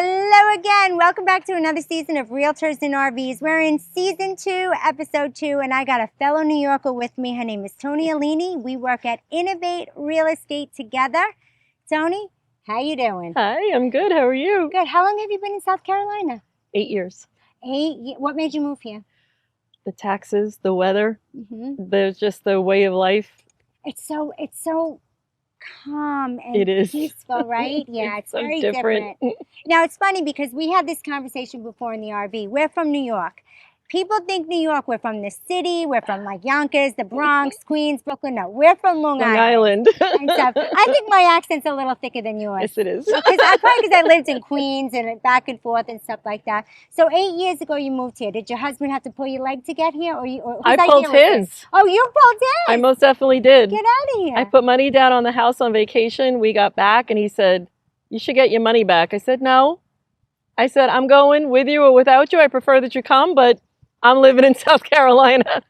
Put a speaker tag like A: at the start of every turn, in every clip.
A: Hello again. Welcome back to another season of Realtors and RVs. We're in season 2, episode 2, and I got a fellow New Yorker with me. Her name is Toni. We work at Innovate Real Estate together. Toni, how you doing?
B: Hi, I'm good. How are you?
A: Good. How long have you been in South Carolina?
B: 8 years.
A: 8 years. What made you move here?
B: The taxes, the weather, there's just the way of life.
A: It's so calm and
B: It is.
A: peaceful, right? Yeah, it's
B: so
A: very different. Now, it's funny because we had this conversation before in the RV. We're from New York. People think New York, we're from the city, we're from like Yonkers, the Bronx, Queens, Brooklyn. No, we're from Long Island. And stuff. I think my accent's a little thicker than yours.
B: Yes, it is.
A: Probably because I lived in Queens and back and forth and stuff like that. So 8 years ago you moved here. Did your husband have to pull your leg to get here?
B: I pulled his.
A: Oh, you pulled his?
B: I most definitely did.
A: Get out of here.
B: I put money down on the house on vacation. We got back and he said, you should get your money back. I said, no. I said, I'm going with you or without you. I prefer that you come, but I'm living in South Carolina.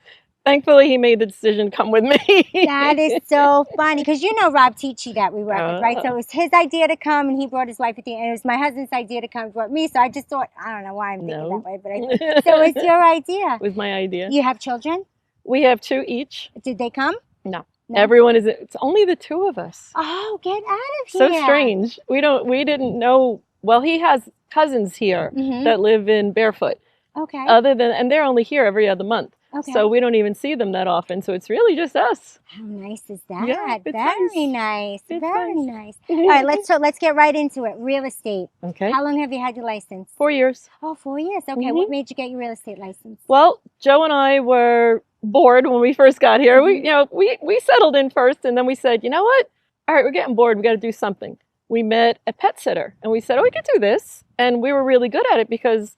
B: Thankfully, he made the decision to come with me.
A: That is so funny because you know Rob Ticci that we work with, right? So it was his idea to come and he brought his wife with him. And it was my husband's idea to come and brought me. So I just thought, I don't know why I'm thinking that way, but so it was your idea.
B: It was my idea.
A: You have children?
B: We have 2 each.
A: Did they come?
B: No. Everyone is, it's only the 2 of us.
A: Oh, get out of here.
B: So strange. We didn't know, well, he has cousins here that live in Barefoot.
A: Okay.
B: And they're only here every other month.
A: Okay.
B: So we don't even see them that often. So it's really just us.
A: How nice is that?
B: Yeah,
A: Very nice.
B: It's
A: Very
B: nice.
A: All right, let's get right into it. Real estate.
B: Okay.
A: How long have you had your license?
B: 4 years.
A: Oh, 4 years. Okay. What made you get your real estate license?
B: Well, Joe and I were bored when we first got here. We settled in first and then we said, you know what? All right, we're getting bored. We got to do something. We met a pet sitter and we said, oh, we could do this. And we were really good at it because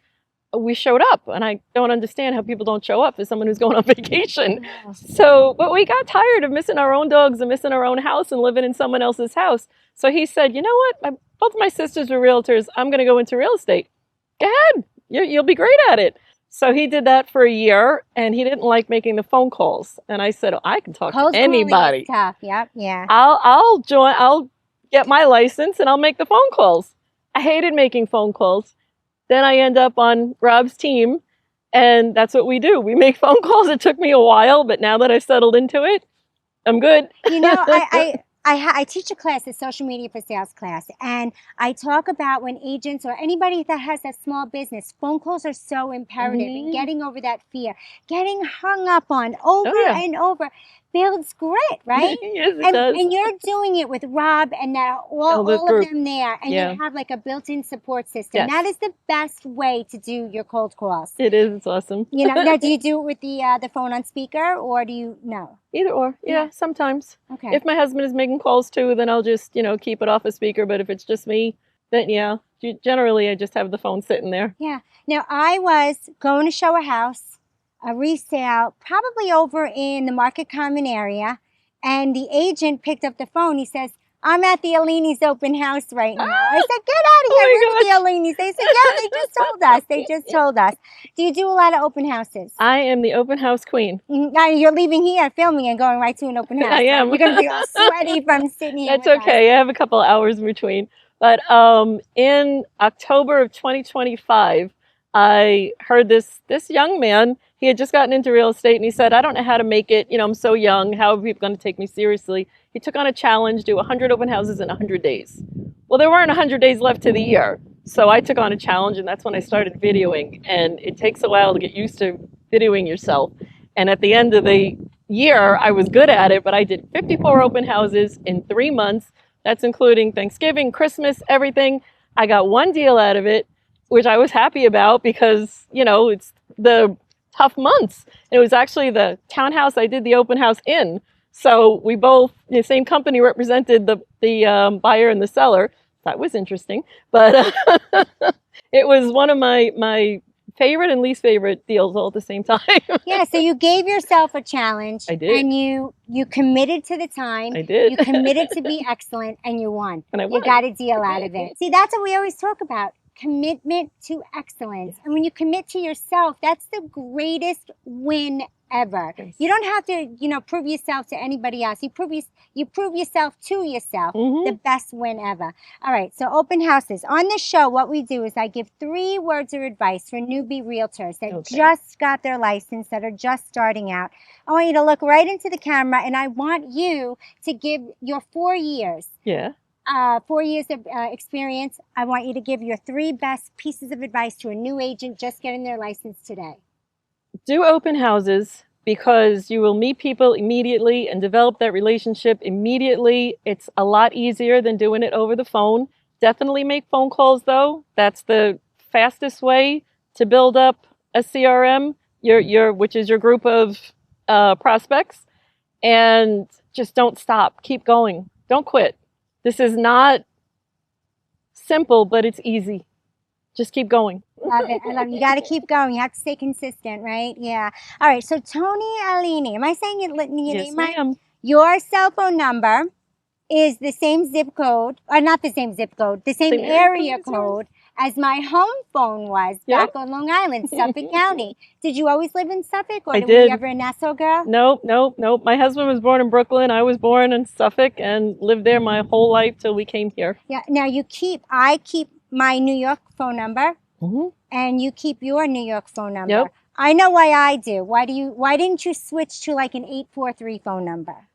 B: we showed up, and I don't understand how people don't show up for someone who's going on vacation. But we got tired of missing our own dogs and missing our own house and living in someone else's house. So he said, you know what? Both my sisters were realtors. I'm going to go into real estate. Go ahead. You'll be great at it. So he did that for a year, and he didn't like making the phone calls. And I said, oh, I can talk to anybody.
A: Is tough. Yep. Yeah.
B: I'll join. I'll get my license, and I'll make the phone calls. I hated making phone calls. Then I end up on Rob's team, and that's what we do. We make phone calls. It took me a while, but now that I've settled into it, I'm good.
A: You know, I teach a class, a social media for sales class, and I talk about when agents or anybody that has a small business, phone calls are so imperative in getting over that fear. Getting hung up on over and over builds grit, right?
B: Yes, it does.
A: And you're doing it with Rob and all of them there, and you have like a built-in support system.
B: Yes.
A: That is the best way to do your cold calls.
B: It is. It's awesome.
A: You know, now do you do it with the phone on speaker, or do you no?
B: Either or. Yeah, sometimes.
A: Okay.
B: If my husband is making calls too, then I'll just, keep it off a speaker. But if it's just me, then generally I just have the phone sitting there.
A: Yeah. Now I was going to show a house, a resale, probably over in the Market Common area, and the agent picked up the phone. He says, I'm at the Alini's open house right now. I said, get out of here. We're at the Alini's. They said, yeah, they just told us. They just told us. Do you do a lot of open houses?
B: I am the open house queen.
A: Now you're leaving here, filming, and going right to an open house.
B: I am.
A: You're going to be all sweaty from sitting here.
B: That's okay. I have a couple of hours in between. But in October of 2025, I heard this young man. He had just gotten into real estate, and he said, I don't know how to make it. I'm so young. How are people going to take me seriously? He took on a challenge, do 100 open houses in 100 days. Well, there weren't 100 days left to the year. So I took on a challenge, and that's when I started videoing. And it takes a while to get used to videoing yourself. And at the end of the year, I was good at it, but I did 54 open houses in 3 months. That's including Thanksgiving, Christmas, everything. I got one deal out of it, which I was happy about because, it's the tough months. It was actually the townhouse I did the open house in. So we both, the same company represented the buyer and the seller. That was interesting. But it was one of my favorite and least favorite deals all at the same time.
A: Yeah, so you gave yourself a challenge.
B: I did.
A: And you committed to the time.
B: I did.
A: You committed to be excellent, and you won.
B: And I won.
A: You got a deal out of it. See, that's what we always talk about. Commitment to excellence. And when you commit to yourself, that's the greatest win ever.
B: Yes.
A: You don't have to, prove yourself to anybody else. You prove yourself to yourself. The best win ever. All right, so open houses. On this show, what we do is I give 3 words of advice for newbie realtors that just got their license, that are just starting out. I want you to look right into the camera, and I want you to give your 4 years.
B: Yeah.
A: 4 years of experience. I want you to give your 3 best pieces of advice to a new agent just getting their license today.
B: Do open houses because you will meet people immediately and develop that relationship immediately. It's a lot easier than doing it over the phone. Definitely make phone calls though. That's the fastest way to build up a CRM, which is your group of prospects. And just don't stop. Keep going. Don't quit. This is not simple, but it's easy. Just keep going.
A: Love it. I love it. You got to keep going. You have to stay consistent, right? Yeah. All right. So Toni Alysia, am I saying your name right?
B: Ma'am.
A: Your cell phone number is the same zip code, or not the same zip code, the same area code as my home phone was back on Long Island, Suffolk County. Did you always live in Suffolk, or were you ever a Nassau girl?
B: Nope. My husband was born in Brooklyn. I was born in Suffolk and lived there my whole life till we came here.
A: Yeah. Now I keep my New York phone number, and you keep your New York phone number.
B: Yep.
A: I know why I do. Why didn't you switch to like an 843 phone number?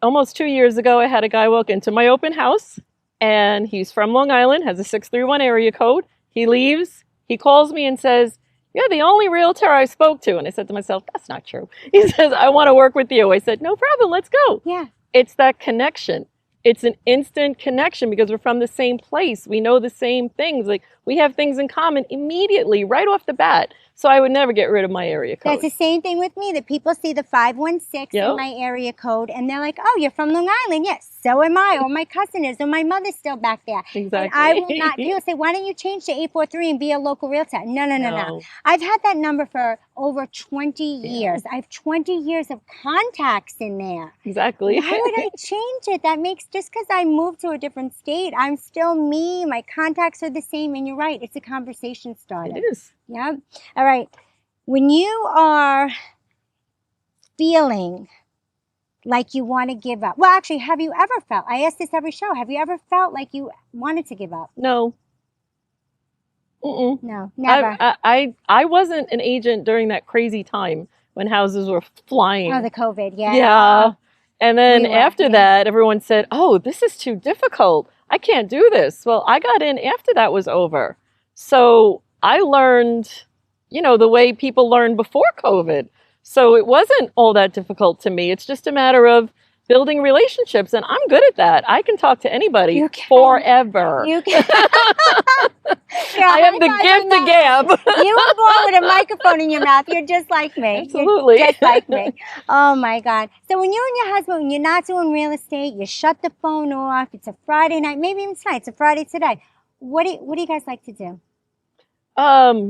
B: Almost 2 years ago, I had a guy walk into my open house, and he's from Long Island, has a 631 area code. He leaves, he calls me and says, "You're the only realtor I spoke to." And I said to myself, that's not true. He says, "I want to work with you." I said, "No problem, let's go."
A: Yeah.
B: It's that connection. It's an instant connection because we're from the same place. We know the same things. Like, we have things in common immediately, right off the bat. So I would never get rid of my area code.
A: That's the same thing with me. The people see the 516 in my area code, and they're like, "Oh, you're from Long Island." Yes, so am I, or my cousin is, or my mother's still back there.
B: Exactly.
A: And I will not. People say, "Why don't you change to 843 and be a local realtor?" No. I've had that number for over 20 years. I have 20 years of contacts in there.
B: Exactly.
A: Why would I change it? That makes, just because I moved to a different state, I'm still me. My contacts are the same, and you're right. It's a conversation starter.
B: It is.
A: Yeah. All right. When you are feeling like you want to give up, well, actually, have you ever felt, I ask this every show, have you ever felt like you wanted to give up?
B: No.
A: No, never.
B: I wasn't an agent during that crazy time when houses were flying.
A: Oh, the COVID, yeah.
B: Yeah. And then after that, everyone said, "Oh, this is too difficult. I can't do this." Well, I got in after that was over. So I learned, the way people learned before COVID. So it wasn't all that difficult to me. It's just a matter of building relationships, and I'm good at that. I can talk to anybody forever.
A: You can.
B: I have the gift of gab.
A: You were born with a microphone in your mouth. You're just like me.
B: Absolutely.
A: You're just like me. Oh, my God. So when you and your husband, when you're not doing real estate, you shut the phone off. It's a Friday night, maybe even tonight. It's a Friday today. What do you guys like to do?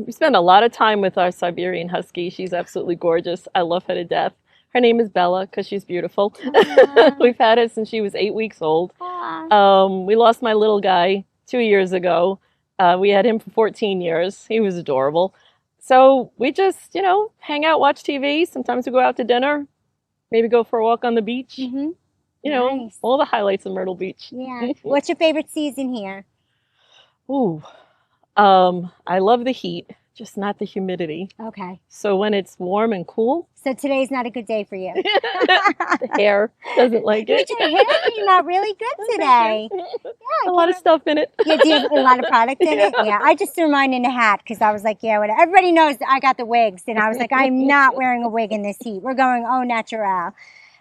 B: We spend a lot of time with our Siberian Husky. She's absolutely gorgeous. I love her to death. Her name is Bella because she's beautiful. We've had her since she was 8 weeks old. We lost my little guy 2 years ago. We had him for 14 years. He was adorable. So we just, hang out, watch TV. Sometimes we go out to dinner, maybe go for a walk on the beach.
A: Nice.
B: All the highlights of Myrtle Beach.
A: Yeah. What's your favorite season here?
B: Ooh. I love the heat, just not the humidity.
A: Okay.
B: So when it's warm and cool.
A: So today's not a good day for you.
B: The hair doesn't like it.
A: Your hair came out really good today.
B: A lot of stuff in it.
A: Yeah, do you have a lot of product in it? Yeah, I just threw mine in a hat because I was like, yeah, whatever. Everybody knows I got the wigs, and I was like, I'm not wearing a wig in this heat. We're going au naturel.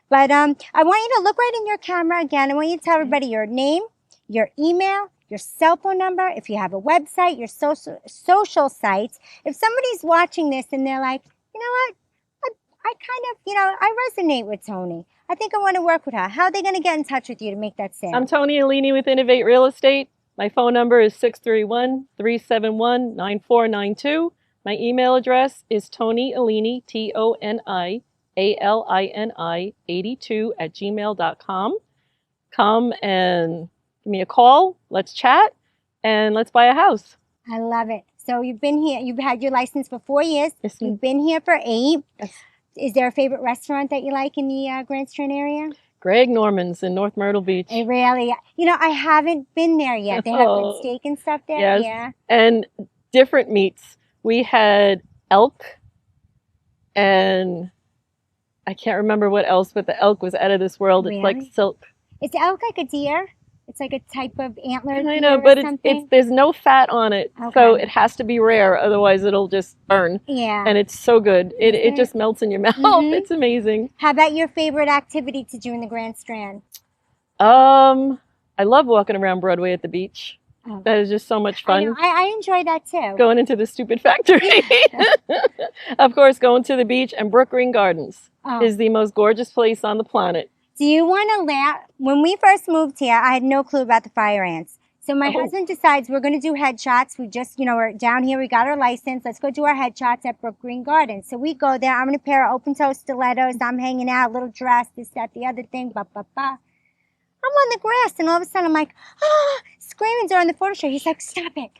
A: But I want you to look right in your camera again. I want you to tell everybody your name, your email, your cell phone number, if you have a website, your social sites. If somebody's watching this and they're like, you know what, I kind of, I resonate with Toni. I think I want to work with her. How are they going to get in touch with you to make that sale?
B: I'm Toni Alysia with Innovate Real Estate. My phone number is 631-371-9492. My email address is Toni Alysia, ToniAlini 82 @gmail.com. Come and give me a call, let's chat, and let's buy a house.
A: I love it. So you've been here, you've had your license for 4 years.
B: Yes,
A: you've been here for 8.
B: Yes.
A: Is there a favorite restaurant that you like in the Grand Strand area?
B: Greg Norman's in North Myrtle Beach.
A: It really, I haven't been there yet. They have good
B: Oh,
A: steak and stuff there.
B: yes.
A: Yeah.
B: And different meats. We had elk, and I can't remember what else, but the elk was out of this world. It's like
A: Really?
B: silk.
A: Is elk like a deer? It's like a type of antler
B: I
A: deer
B: know,
A: or
B: but
A: something?
B: there's no fat on it, so
A: Okay.
B: it has to be rare, otherwise it'll just burn.
A: Yeah.
B: And it's so good. It
A: Is it?
B: just melts in your mouth.
A: Mhm.
B: It's amazing.
A: How about your favorite activity to do in the Grand Strand?
B: I love walking around Broadway at the beach.
A: Oh.
B: That is just so much
A: I know.
B: fun.
A: I enjoy that too.
B: Going into the stupid factory. Of course, going to the beach, and Brook Green Gardens
A: Oh.
B: is the most gorgeous place on the planet.
A: Do you want to laugh? When we first moved here, I had no clue about the fire ants. So my husband decides we're going to do headshots. We just, we're down here. We got our license. Let's go do our headshots at Brook Green Gardens. So we go there. I'm in a pair of open-toe stilettos. I'm hanging out, little dress, this, that, the other thing, I'm on the grass, and all of a sudden I'm like, screaming during the photo shoot. He's like, stop it,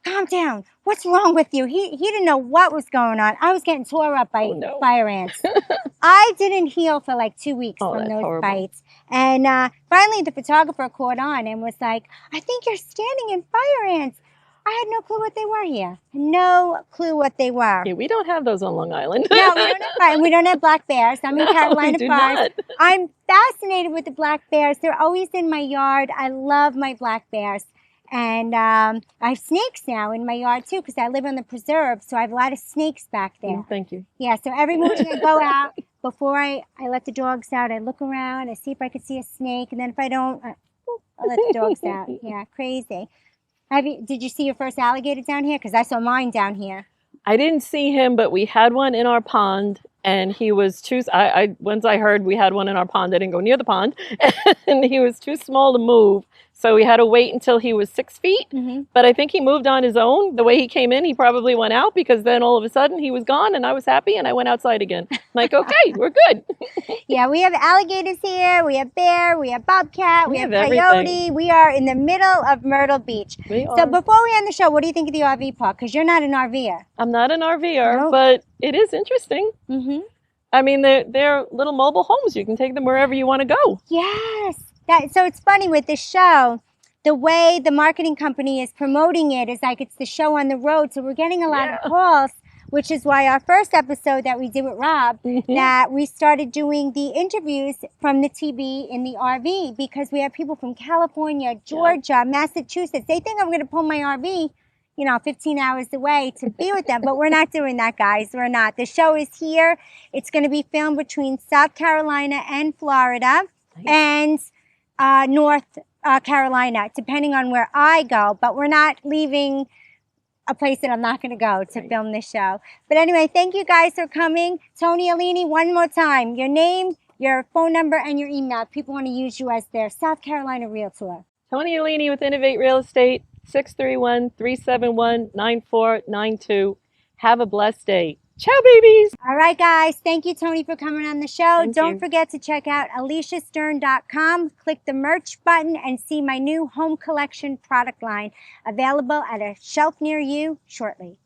A: calm down. What's wrong with you? He didn't know what was going on. I was getting tore up by fire ants. I didn't heal for like 2 weeks from those bites. And finally the photographer caught on and was like, I think you're standing in fire ants. I had no clue what they were here. No clue what they were.
B: Yeah, we don't have those on Long Island.
A: No, we don't have fire. We don't have black bears. I'm in Carolina Forest. I'm fascinated with the black bears. They're always in my yard. I love my black bears. And I have snakes now in my yard too because I live on the preserve. So I have a lot of snakes back there.
B: Thank you.
A: Yeah, so every morning I go out. Before I let the dogs out, I look around. I see if I can see a snake. And then if I don't, I'll let the dogs out. Yeah, crazy. Did you see your first alligator down here? Because I saw mine down here.
B: I didn't see him, but we had one in our pond, and he was too. Once I heard we had one in our pond, I didn't go near the pond, and he was too small to move. So we had to wait until he was 6 feet.
A: Mm-hmm.
B: But I think he moved on his own. The way he came in, he probably went out because then all of a sudden he was gone, and I was happy, and I went outside again. I'm like, okay, we're good.
A: Yeah, we have alligators here. We have bear. We have bobcat. We have coyote.
B: Everything.
A: We are in the middle of Myrtle Beach. So before we end the show, what do you think of the RV park? Because you're not an RVer.
B: I'm not an RVer, but it is interesting.
A: Mm-hmm.
B: I mean, they're little mobile homes. You can take them wherever you want to go.
A: Yes. So it's funny with this show, the way the marketing company is promoting it is like it's the show on the road. So we're getting a lot of calls, which is why our first episode that we did with Rob, that we started doing the interviews from the TV in the RV because we have people from California, Georgia, Massachusetts. They think I'm going to pull my RV, 15 hours away to be with them. But we're not doing that, guys. We're not. The show is here. It's going to be filmed between South Carolina and Florida and North Carolina, depending on where I go. But we're not leaving a place that I'm not going to go to film this show. But anyway, thank you guys for coming. Toni Alini, one more time. Your name, your phone number, and your email. If people want to use you as their South Carolina Realtor.
B: Toni Alini with Innovate Real Estate, 631-371-9492. Have a blessed day. Ciao, babies.
A: All right, guys. Thank you, Toni, for coming on the show. Don't forget to check out AlysiaStern.com. Click the merch button and see my new home collection product line available at a shelf near you shortly.